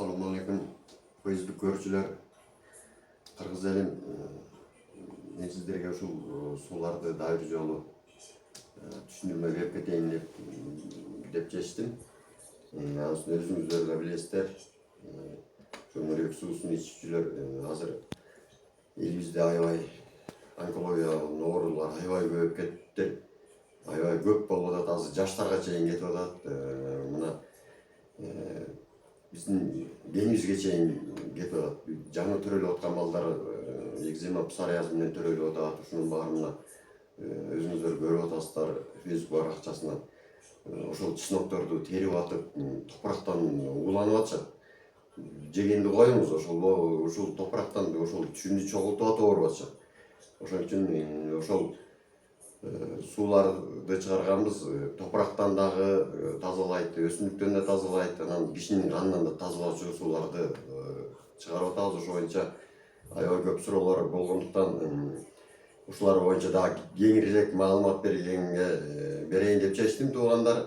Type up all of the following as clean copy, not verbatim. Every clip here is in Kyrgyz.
Assalamu alaikum Facebook görücüler. Kırgız elim men sizlerge ушул сууларды дайыр жолу түшүндүрмө берип кетейин деп чечтим. Анысını өзүңүздөр да билесиздер. Чөмүрөк суусун ичүүчүлөр азыр элибизде аябай онкология оорулар аябай көбөйүп кетти. Аябай көп болуп атат, азыр жаштарга чейин кетип атат. Мына биздин деңизге чейин кетип атат. Жаңы төрөлүп аткан балдар экзема, псориаз менен төрөлүп атат. Ушунун баарына өзүңүздөр көрүп атасыздар Facebook баракчасынан. Ошол чынокторду терип атып, топурактан уланып атышат. Жегенди коюңуз, ошол топурактан ошол түшүндү чогултуп атып ооруп атышат. Ошон үчүн ошол сууларды чыгарганбыз, топурактан дагы тазалайт, өсүмдүктөн да тазалайт, анан кишинин канынан да тазалоочу сууларды чыгарып атабыз. Ошо боюнча аябай көп суроолор болгондуктан ушулар боюнча дагы кеңирээк маалымат берейин деп чечтим, туугандар.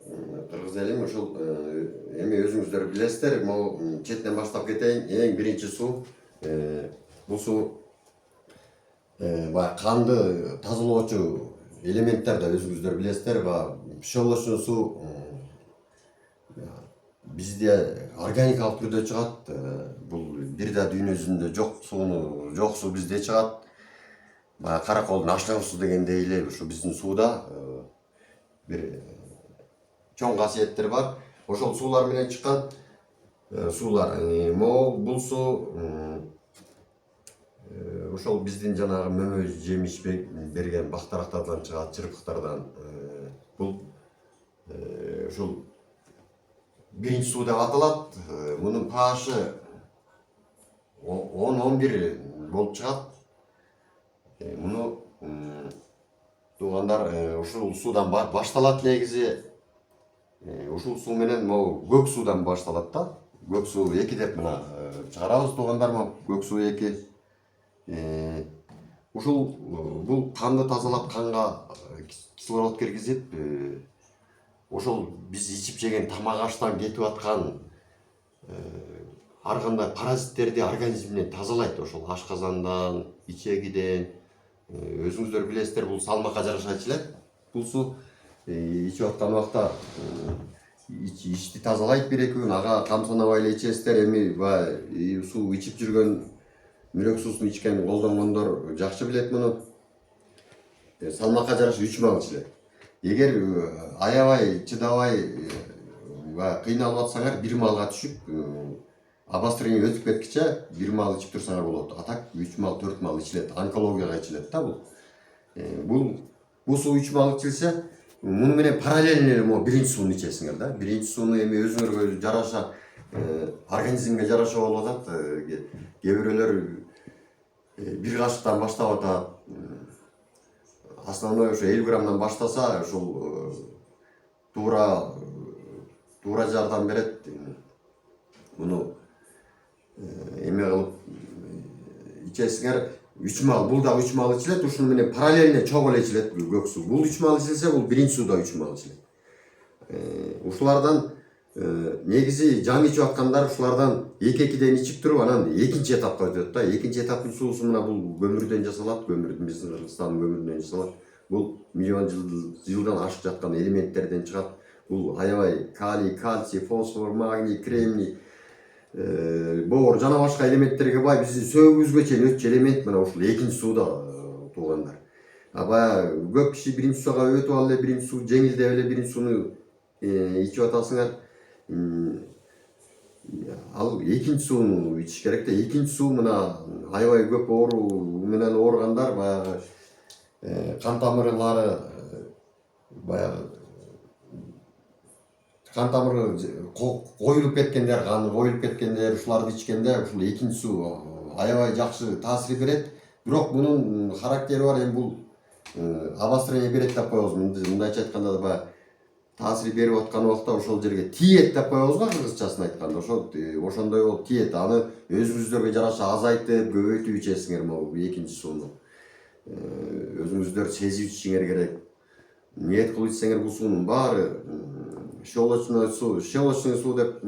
Кыргыз элим ушул эми өзүңүздөр билесиздер, могу четинен баштап кетейин. Эң биринчи суу, бул суу канды тазалоочу элементтер да өзүңүздөр билесиздер. Пищеводчу суу бизде органикалык түрдө чыгат. Бул бир да дүйнө жүзүндө жок суу бизде чыгат. Караколдун аштан суу дегендей эле ушу биздин сууда бир чоң касиеттер бар. Ошол суулар менен чыккан суулар. Бул суу ошол биздин жанагы мөмө жемиш берген бактарактардан чыгат, чырпыктардан. Бул ушул биринчи суу деп аталат. Мунун pH 10-11 болуп чыгат. Муну туугандар ушул суудан башталат негизи. Ушул суу менен могу көк суудан башталат да. Көк суу 2 деп мына чыгарабыз туугандар, көк суу 2. Бул канды тазалап, канга кислород киргизип, ошол биз ичип жеген тамак аштан кетип аткан ар кандай паразиттерди организмден тазалайт. Ошол ашказандан, ичегиден. Өзүңүздөр билесиздер, бул салмакка жараша ичилет. Бул суу ичип аткан убакта ичти тазалайт 1-2 күн. Ага камсынабай эле ичесиздер. Эми суу ичип жүргөн, мүрөк суусун ичкен колдонгондор жакшы билет муну. Салмакка жараша 3 маал ичилет. Эгер аябай чыдабай кыйналып атсаңар 1 маалга түшүп, обострение өтүп кеткиче 1 маал ичип турсаңар болот. А так 3 маал, 4 маал ичилет. Онкологияга ичилет да бул. Бул суу 3 маал ичилсе, муну менен параллельно эле биринчи сууну ичесиңер да. Биринчи сууну эми өзүңөргө жараша, организмге жараша болуп атат. Кээ бирөөлөр 1 кашыктан баштап атат. Основной ошо 50 граммдан баштаса, ошол туура жардам берет. Муну эме кылып ичесиңер 3 маал, бул да 3 маал ичилет, ушуну менен параллельно чогуу эле ичилет көк суу. Бул 3 маал ичилсе, бул биринчи сууда 3 маал ичилет. Ушулардан негизи жаңы ичип аткандар ушулардан 2-2ден ичип туруп, анан экинчи этапка өтөт да. Экинчи этаптын суусу мына бул көмүрдөн жасалат, биздин Кыргызстандын көмүрүнөн жасалат. Бул миллион жылдан ашык жаткан элементтерден чыгат. Бул аябай калий, кальций, фосфор, магний, кремний, боор жана башка элементтерге бай, биздин сөөгүбүзгө чейин өтчү элемент мына ушул экинчи сууда туугандар. Баягы көп киши биринчи сууга өтүп алып эле, биринчи суу жеңилдеп эле биринчи сууну ичип атасыңар. Ал экинчи сууну ичиш керек да. Экинчи суу мына аябай көп оору менен ооругандар, баягы кан тамырлары, баягы кан тамыры коюлуп кеткендер, каны коюлуп кеткендер, ушуларды ичкенде ушул экинчи суу аябай жакшы таасир берет. Бирок мунун характери бар. Эми бул обострение берет деп коебуз. Мындайча айтканда да таасир берип аткан убакта ошол жерге тиет деп коебуз го кыргызчасын айтканда. Ошондой болуп тиет. Аны өзүңүздөргө жараша азайтып, көбөйтүп ичесиңер могу экинчи сууну. Өзүңүздөр сезип ичишиңер керек. Ниет кылып ичсеңер бул суунун баары щелочной суу деп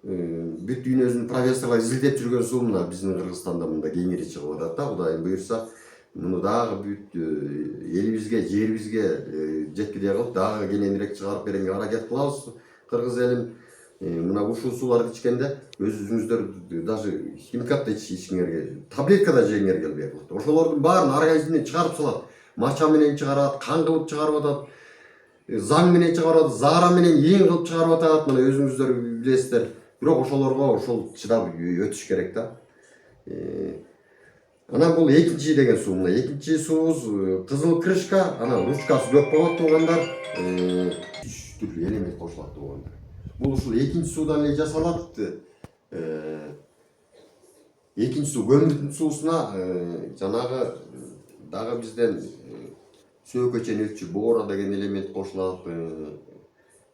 бүт дүйнөсүн профессорлор изилдеп жүргөн суу мына биздин Кыргызстанда мында кеңири чыгып атат да, Кудайым буйрса. Муну дагы бүт элибизге, жерибизге жеткидей кылып дагы кененирээк чыгарып беренге аракет кылабыз. Кыргыз элим мына ушул сууларды ичкенде өзүңүздөр даже химикат да ичкиңерге, таблетка да жегиңер келбей калат. Ошолордун баарын организмден чыгарып салат. Мача менен чыгарат, кан кылып чыгарып атат, заң менен чыгарып атат, заара менен ийин кылып чыгарып атат. Мына өзүңүздөр билесиздер. Бирок ошолорго ошол чыдап өтүш керек да. Анан бул экинчи деген суу. Мына экинчи суубуз кызыл крышка, анан ручкасы көп болот туугандар. 3 түрлүү элемент кошулат туугандар. Бул ушул экинчи суудан эле жасалат. Экинчи суу көмүрдүн суусуна жанагы дагы бизден сөөгөчөнүкчү бора деген элемент кошулат.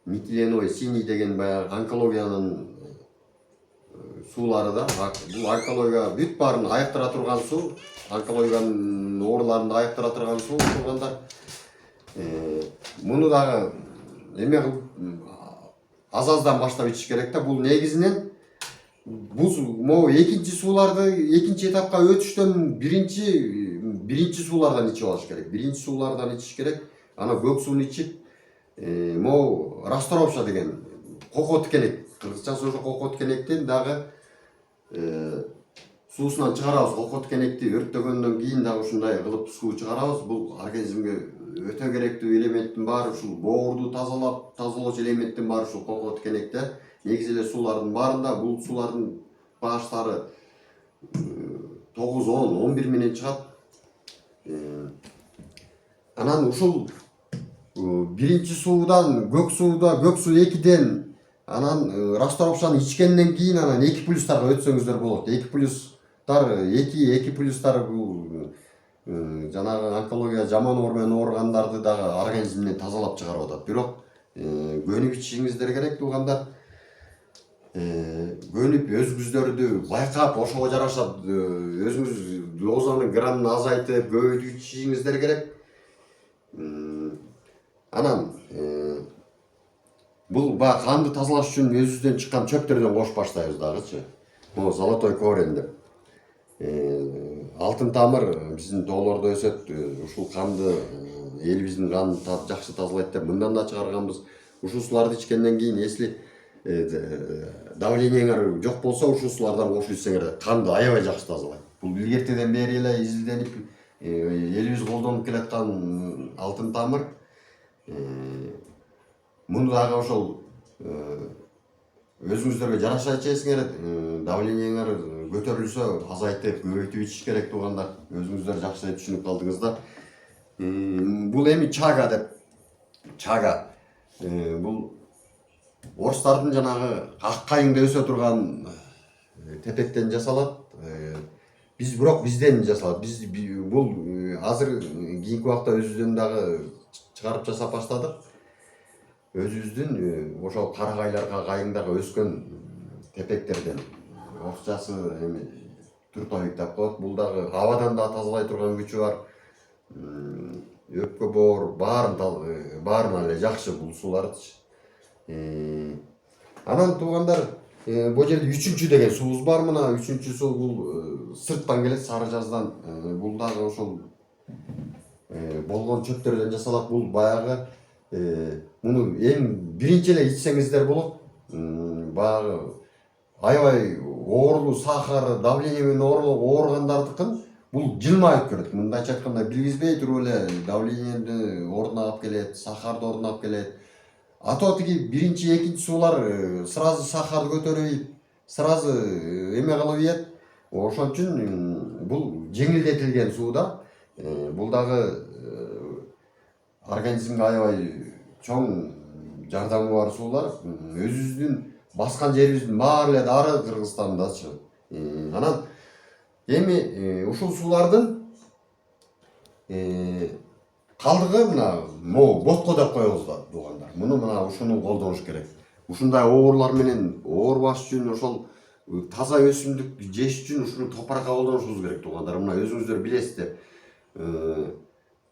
Метиленой синий деген баягы онкологиянын суулары да. Бул онкология бүт баарын аяктыра турган суу, онкологиянын ооруларын аяктыра турган суу туугандар. Муну дагы эме кылып аз-аздан баштап ичиш керек да. Бул негизинен могу экинчи сууларды экинчи этапка өтүштөн биринчи суулардан ичип алыш керек. Биринчи суулардан ичиш керек. Анан көк сууну ичип, могу расторопша деген кoko тикенек, кыргызчасы ошо кoko тикенектен дагы суусунан чыгарабыз. Кoko тикенекти өрттөгөндөн кийин дагы ушундай кылып суу чыгарабыз. Бул организмге өтө керектүү элементтин баары ушул боорду тазалоочу элементтин баары ушул кoko тикенекте. Негизи эле суулардын баарында бул суулардын pH'тары 9, 10, 11 менен чыгат. Анан ушул биринчи суудан, көк суу 2ден анан расторопшаны ичкенден кийин анан 2+тарга өтсөңүздөр болот. 2+тар бул жанагы онкология жаман оор менен ооругандарды дагы организмден тазалап чыгарып атат. Бирок көнүп ичишиңиздер керек туугандар. Көнүп өзүңүздөрдү байкап, ошого жараша өзүңүз дозанын граммын азайтып, көбөйтүп ичишиңиздер керек. Анан бул баягы канды тазалаш үчүн өзүбүздөн чыккан чөптөрдөн кошуп баштайбыз дагычы. Могу золотой корень деп. Алтын тамыр биздин тоолордо өсөт. Ушул канды элибиздин канын жакшы тазалайт деп мындан да чыгарганбыз. Ушул сууларды ичкенден кийин если давлениеңер жок болсо ушул суулардан кошуп ичсеңер канды аябай жакшы тазалайт. Бул илгертеден бери эле изилденип элибиз колдонуп келаткан алтын тамыр. Муну дагы ошол өзүңүздөргө жараша ичесиңер, давлениеңер көтөрүлсө азайтып, көбөйтүп ичиш керек туугандар. Өзүңүздөр жакшы түшүнүп калдыңыздар. Бул эми чага деп. Чага. Бул орустардын жанагы ак кайыңда өсө турган тепектен жасалат. Бирок бизден жасалат. Биз бул азыр кийинки убакта өзүбүздөн дагы чыгарып жасап баштадык. Өзүбүздүн ошол карагайларга, кайыңдарга өскөн тепектерден. Орусчасы эми туртовик деп коет. Бул дагы абадан да тазалай турган күчү бар. Өпкө боор баарына эле жакшы бул суулардычы. Анан туугандар, бул жерде 3-чү деген суубуз бар. Мына 3-чү суу бул сырттан келет, Сары Жаздан. Бул дагы ошол болгон чөптөрдөн жасалат. Бул баягы муну эң биринчи эле ичсеңиздер болот. Баягы аябай оорулуу сахар, давление менен ооругандардыкын бул жылмайып көрөт. Мындайча айтканда билгизбей туруп эле давлениени ордуна алып келет, сахарды ордуна алып келет. А то тиги биринчи, экинчи суулар сразу сахарды көтөрүп, сразу эме кылып ийет. Ошон үчүн бул жеңилдетилген суу да. Бул дагы организмге аябай чоң жардамы бар суулар. Өзүбүздүн баскан жерибиздин баары эле дары Кыргызстандачы. Анан эми ушул суулардын калдыгы мына могу ботко деп коебуз да туугандар. Муну мына ушуну колдонуш керек. Ушундай оорулар менен оорубаш үчүн ошол таза өсүмдүк жеш үчүн ушуну топуракка колдонушубуз керек туугандар. Мына өзүңүздөр билесиздер.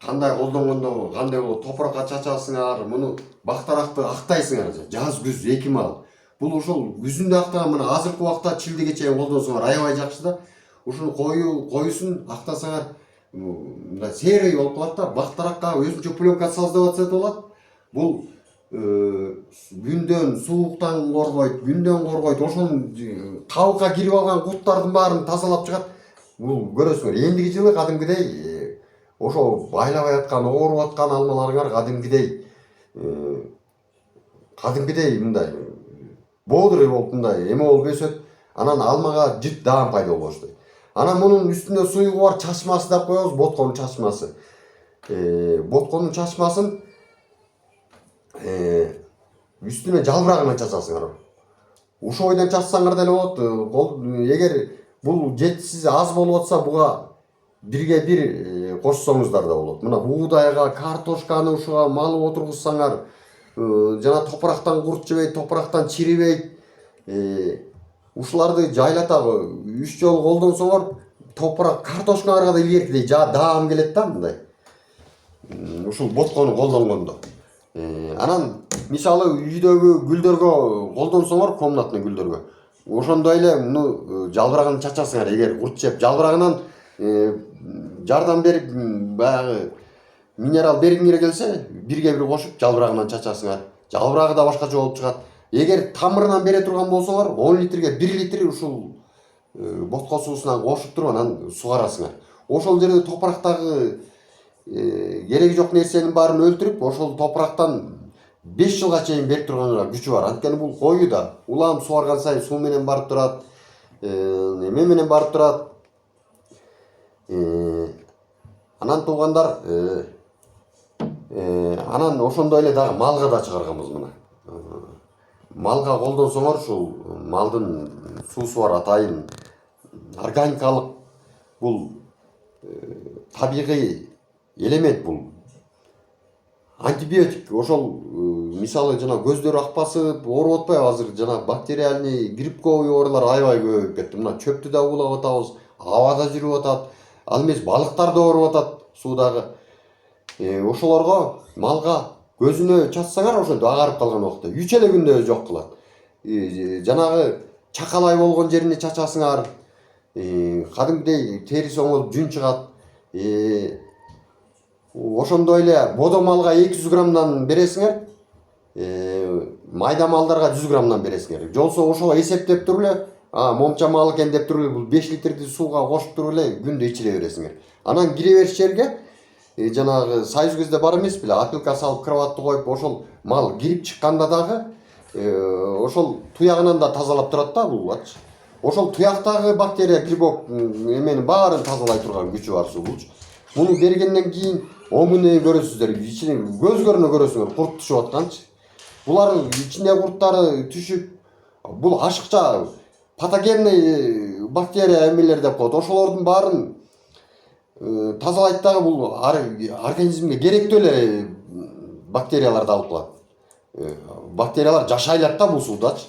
Кандай колдонгондо кандай болот? Топуракка чачасыңар, муну бактаракты актайсыңар. Жаз күз 2 маал. Бул ошол күзүндө актаган мына азыркы убакта чилдеге чейин колдонсоңор аябай жакшы да. Ушуну коюсун актасаңар мындай серый болуп калат да, бактаракка өзүнчө пленка создавать этип алат. Бул күндөн, сууктан коргойт, күндөн коргойт. Ошонун кабыкка кирип алган курттардын баарын тазалап чыгат. Бул көрөсүңөр, эндиги жылы кадимкидей ошо байлабай аткан, ооруп аткан алмаларыңар кадимкидей мындай бодрый болуп мындай эме болуп өсөт. Анан алмага жыт даам пайда боло баштайт. Анан мунун үстүнө суюгу бар чачмасы деп коебуз, ботконун чачмасы. Ботконун чачмасын үстүнө жалбырагынан чачасыңар. Ушул бойдон чачсаңар деле болот. Эгер бул жетишсиз аз болуп атса, буга бирге бир кошсоңуздар да болот. Мына буудайга, картошканы ушуга малып отургузсаңар, жана топурактан курт жебейт, топурактан чирибейт. Ушуларды жайлатабы 3 жолу колдонсоңор, топурак картошкаңарга да илгеркидей даам келет да мындай. Ушул боткону колдонгондо. Анан мисалы үйдөгү гүлдөргө колдонсоңор, комнатный гүлдөргө. Ошондой эле муну жалбырагын чачасыңар. Эгер курт жеп жалбырагынан жардам берип баягы минерал бергиңер келсе, бирге бир кошуп жалбырагынан чачасыңар. Жалбырагы да башкача болуп чыгат. Эгер тамырынан бере турган болсоңор, 10 литрге 1 литр ушул ботко суусунан кошуп туруп анан сугарасыңар. Ошол жерде топурактагы кереги жок нерсенин баарын өлтүрүп, ошол топурактан 5 жылга чейин берип турганга күчү бар. Анткени бул кою да улам суарган сайын суу менен барып турат, эме менен барып турат. Анан туугандар, анан ошондой эле дагы малга да чыгарганбыз мына. Малга колдонсоңор, ушул малдын суусу бар атайын органикалык, бул табигый элемент, бул антибиотик. Ошол мисалы жана көздөрү акпасып, ооруп атпайбы азыр, жана бактериальный, грибковый оорулар аябай көбөйүп кетти. Мына чөптү да уулап атабыз, абада жүрүп атат, ал эмес балыктар да ооруп атат суудагы. Ошолорго малга көзүнө чачсаңар, ошентип агарып калган убакта 3 эле күндө жок кылат. Жанагы чакалай болгон жерине чачасыңар. Кадимкидей териси оңолуп жүн чыгат. Ошондой эле бодо малга 200 граммдан бересиңер, майда малдарга 100 граммдан бересиңер. Жолсо ошого эсептеп туруп эле, момча мал экен деп туруп эле бул 5 литрди сууга кошуп туруп эле күндө ичире бересиңер. Анан кире бериш жерге жанагы союз кезде бар эмес беле, опилка салып кроватты коюп, ошол мал кирип чыкканда дагы ошол туягынан да тазалап турат да бул ач. Ошол туяктагы бактерия, грибок эменин баарын тазалай турган күчү бар суу. Муну бергенден кийин оңуну көрөсүздөр, ичине көзгөрүнө көрөсүңөр курт түшүп атканчы. Булардын ичине курттары түшүп, бул ашыкча патогенный бактерия эмелер деп коет. Ошолордун баарын тазалайт дагы, бул организмге керектүү эле бактерияларды алып калат. Бактериялар жашайлат да бул суудачы.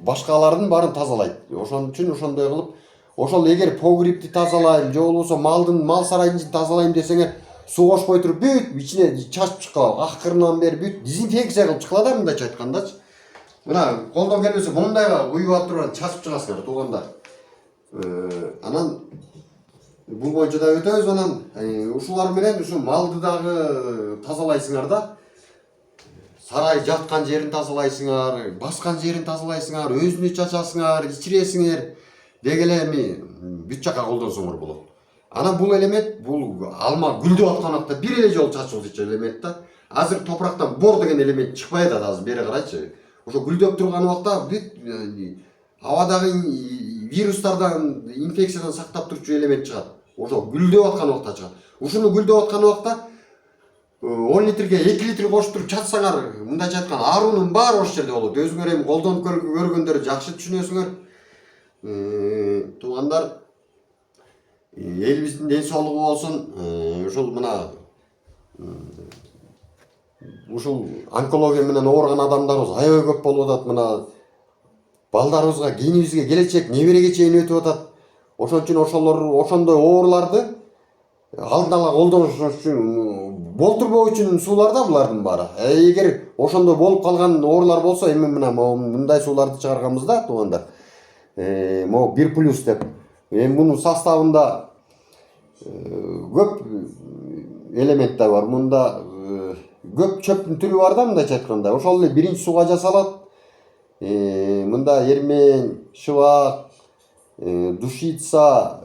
Башкалардын баарын тазалайт. Ошон үчүн ошондой кылып, ошол эгер погребти тазалайм, же болбосо мал сарайын тазалайм десеңер, суу кошпой туруп бүт ичине чачып чыккыла, акырынан бери бүт дезинфекция кылып чыккыла да, мындайча айткандачы. Мына колдон келбесе мындайга куюп алып туруп чачып чыгасыңар туугандар. Анан бул боюнча да өтөбүз. Анан ушулар менен ушу малды дагы тазалайсыңар да. Сарай жаткан жерин тазалайсыңар, баскан жерин тазалайсыңар, өзүнү чачасыңар, ичиресиңер. Деги эле эми бүт жака колдонсоңор болот. Анан бул элемент, бул алма гүлдөп аткан убакта бир эле жолу чачылгычы элемент да. Азыр топурактан бор деген элемент чыкпай атат, азыр бери карайчы. Ошо гүлдөп турган убакта бүт абадагы вирустардан, инфекциядан сактап турчу элемент чыгат. Ошо гүлдөп аткан убакта чыгат. Ушуну гүлдөп аткан убакта 10 литрге 2 литр кошуп туруп чачсаңар, мындайча айтканда аарунун баары ошол жерде болот. Өзүңөр эми колдонуп көргөндөр жакшы түшүнөсүңөр. Туугандар, элибиздин ден соолугу болсун. Ушул мына ушул онкология менен ооруган адамдарыбыз аябай көп болуп атат. Мына балдарыбызга, кийинибизге келечек небереге чейин өтүп атат. Ошон үчүн ошондой ооруларды алдын ала колдонуш үчүн болтурбоо үчүн суулар да булардын баары. Эгер ошондо болуп калган оорулар болсо, эми мына мындай сууларды чыгарганбыз да туугандар. Могу 1+ деп. Эми мунун составында көп элементтер бар. Мында көп чөптүн түрү бар да, мындайча айтканда. Ошол эле биринчи сууга жасалат. Мында эрмең, шыбак, душица,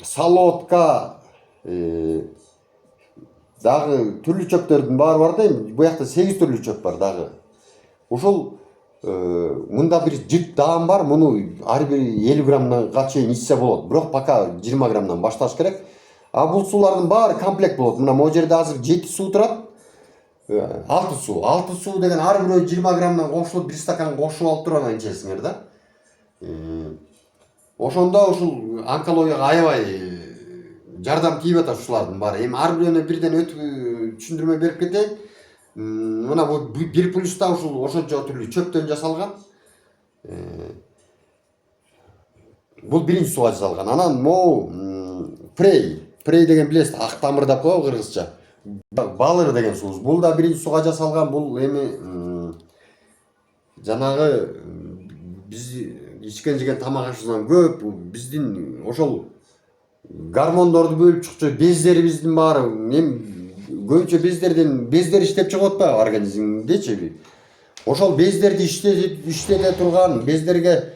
солодка, дагы түрлүү чөптөрдүн баары бар да. Эми бу жакта 8 түрлүү чөп бар дагы. Ошол мында бир жыт даам бар. Муну ар бир 50 граммга чейин ичсе болот. Бирок пока 20 граммдан башташ керек. А бул суулардын баары комплект болот. Мына могу жерде азыр 7 суу турат. 6 суу. 6 суу деген ар бирөө 20 граммдан кошулуп, 1 стакан кошуп алып туруп анан ичесиңер да. Ошондо ушул онкологияга аябай жардам тийип атат ушулардын баары. Эми ар бирөөнө бирден өтүп түшүндүрмө берип кетейин. Мына бу 1+ да ушул ошончо түрлүү чөптөн жасалган. Бул биринчи сууга жасалган. Анан могу прей деген билесиз, ак тамыр деп коебу кыргызча. Балыр деген суубуз. Бул да биринчи сууга жасалган. Бул эми жанагы биз ичкен жеген тамак ашыбыздан көп биздин ошол гормондорду бөлүп чыкчу бездерибиздин баары. Эми көбүнчө бездер иштеп чыгып атпайбы организмдечи. Ошол бездерди иштете турган, бездерге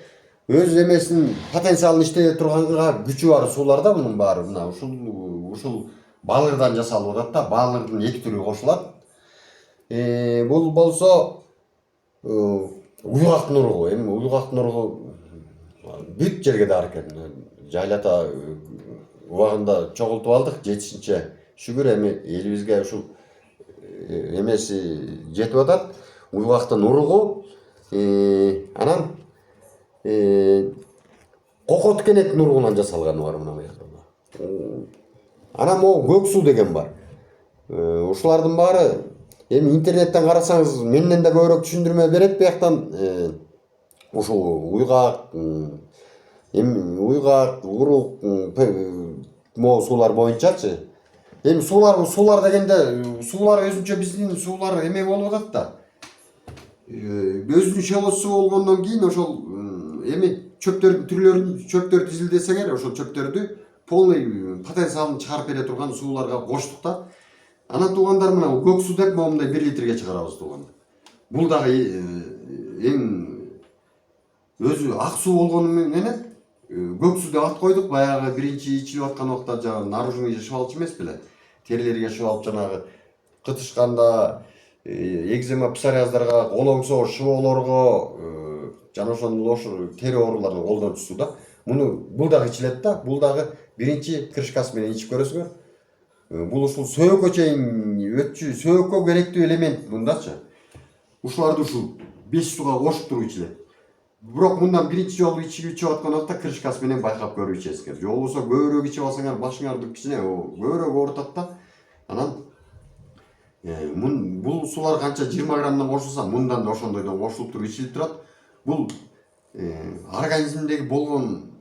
өз эмесин потенциалын иштете турганга күчү бар суулар да мунун баары. Мына ушул балырдан жасалып атат да. Балырдын 2 түрү кошулат. Бул болсо уйгак нургу. Эми уйгак нургу бүт жерге бар экен. Жайлата убагында чогултуп алдык, жетишинче шүгүр. Эми элибизге ушул эмеси жетип атат. Уйгактын ургу. Анан кокот кенек нургунан жасалганы бар мына буякта. Анан могу көк суу деген бар. Ушулардын баары эми интернеттен карасаңыз менден да көбүрөөк түшүндүрмө берет буяктан. Ушул уйгак, урук, могу суулар боюнчачы. Эми суулар дегенде суулар өзүнчө биздин суулар эме болуп атат да. Өзүнчө суу болгондон кийин ошол эми чөптөрдүн түрлөрүн чөптөр тизилдесеңер, ошол чөптөрдү полный потенциалын чыгарып бере турган сууларга коштук да. Анан туугандар мына көк суу деп момундай 1 литрге чыгарабыз туугандар. Бул дагы эң өзү ак суу болгону менен көк суу деп ат койдук. Баягы биринчи ичип аткан убакта жанагы наружный шыбалчы эмес беле? Терилерге шыбалып жанагы кытышканда, экзема, псориаздарга, колоңсоо, шыбоолорго, жана ошол тери ооруларына колдончу суу да. Бул дагы ичилет да. Бул дагы биринчи крышкасы менен ичип көрөсүңөр. Бул ушул сөөгкө чейин өтчү, сөөгкө керектүү элемент мындачы. Ушуларды ушул 5 сууга кошуп туруп ичилет. Бирок мындан биринчи жолу ичип аткан убакта крышкасы менен байкап көрүп ичесиңер. Же болбосо көбүрөөк ичип алсаңар башыңарды кичине көбүрөөк оорутат да. Анан бул суулар канча 20 граммдан кошулса, мындан да ошондойдон кошулуп туруп ичилип турат. Бул организмдеги болгон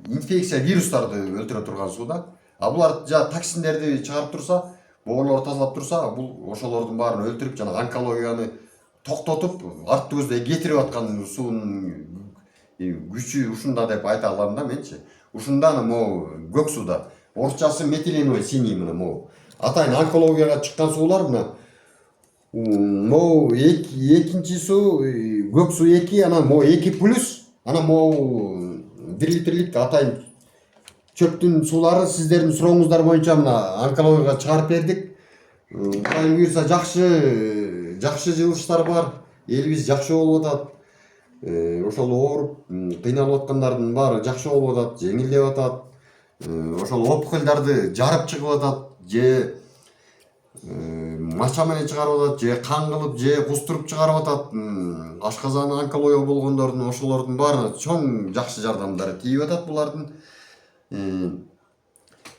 инфекция, вирустарды өлтүрө турган суу да. А булар жана токсиндерди чыгарып турса, боорулорду тазалап турса, бул ошолордун баарын өлтүрүп, жана онкологияны токтотуп, артыбызда кетирип аткан суунун күчү ушунда деп айта алам да менчи. Ушундан могу көк сууда орусчасы метиленовый синий мына могу. Атайын онкологияга чыккан суулар мына. Могу экинчи суу, көк суу 2, анан могу 2+, анан могу 1 литрлик атайын чөптүн суулары сиздердин сурооңуздар боюнча мына онкологияга чыгарып бердик. Кудайым буйрса жакшы жылыштар бар. Элибиз жакшы болуп атат. Ошол ооруп, кыйналып аткандардын баары жакшы болуп атат, жеңилдеп атат. Ошол опухольдарды жарып чыгып атат, же мача менен чыгарып атат, же кан кылып, же кустуруп чыгарып атат. Ашказаны онкология болгондордун ошолордун баарына чоң жакшы жардамдары тийип атат булардын.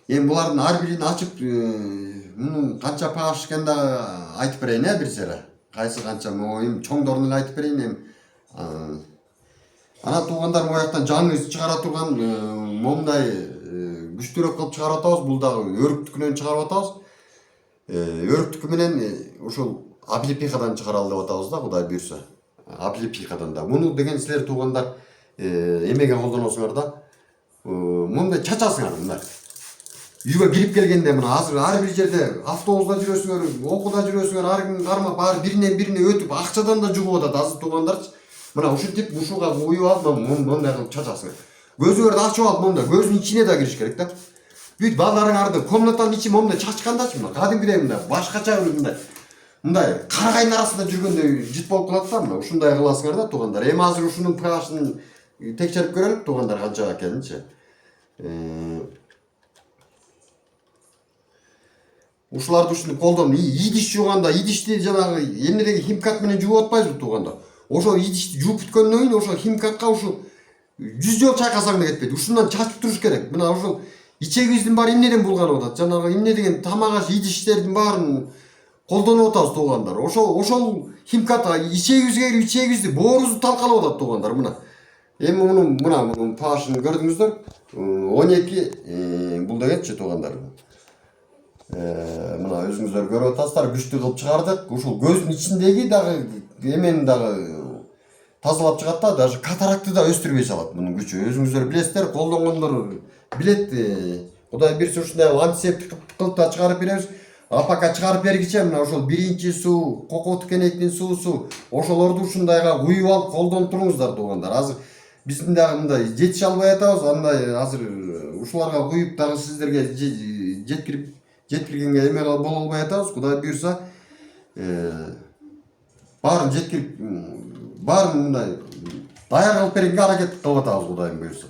Эми булардын ар бирин ачып, мунун канча pH экенин айтып берейин бир сере. Кайсы канча, эми чоңдорун эле айтып берейин эми. Анан туугандар, могу жактан жаңы чыгара турган момундай күчтүүрөөк кылып чыгарып атабыз. Бул дагы өрүктүкүнөн чыгарып атабыз. Өрүктүкү менен ушул облепихадан чыгаралы деп атабыз да, Кудай буйрса. Облепихадан да. Муну деген силер туугандар эмеге колдоносуңар да. Мындай чачасыңар мындай. Үйгө кирип келгенде мына азыр ар бир жерде автобуста жүрөсүңөр, окууда жүрөсүңөр, ар ким кармап баары биринен бирине өтүп акчадан да жугуп атат азыр туугандарчы. Мына ушинтип ушуга уюп алып мындай кылып чачасыңар. Көзүңөрдү ачып алып мындай көзүнүн ичине да кириш керек да. Бүт балдарыңарды комнатанын ичи мындай чачкандачы мына кадимгидей мындай башкача мындай карагайдын арасында жүргөндөй жыт болуп калат да, мына ушундай кыласыңар да туугандар. Эми азыр ушунун pH'ын текшерип көрөлүк туугандар канча экенинчи. Ушуларды ушинтип колдон идиш жууганда идишти жанагы эмнедеги химкат менен жууп атпайсызбы туугандар? Ошо идишти жууп бүткөндөн кийин ошо химкатка ушу 100 жолу чайкасаң да кетпейт. Ушундан чачып туруш керек. Мына ушул ичегибиздин баары эмнеден булганып атат? Жанагы эмне деген тамак аш идиштердин баарын колдонуп атабыз туугандар. Ошол химкат ичегибизге кирип ичегибизди боорубузду талкалап атат туугандар мына. Эми мунун pH'ын көрдүңүздөр. 12 бул дегенчи туугандар. Мына өзүңүздөр көрүп атасыздар, күчтүү кылып чыгардык. Ушул көздүн ичиндеги дагы эмени дагы тазалап чыгат да, даже катаракты да өстүрбөй салат мунун күчү. Өзүңүздөр билесиздер, колдонгондор билет. Кудай буйрса ушундай антисептик кылып да чыгарып беребиз. Апака чыгарып бергиче мына ошол биринчи суу, кокот кенектин суусу, ошолорду ушундайга куюп алып колдонуп туруңуздар туугандар. Азыр биздин дагы мындай жетише албай атабыз. Андай азыр ушуларга куюп дагы сиздерге жеткиргенге эме боло албай атабыз. Кудай буйрса баарын жеткирип баарын мындай даяр кылып бергенге аракет кылып атабыз Кудайым буйрса.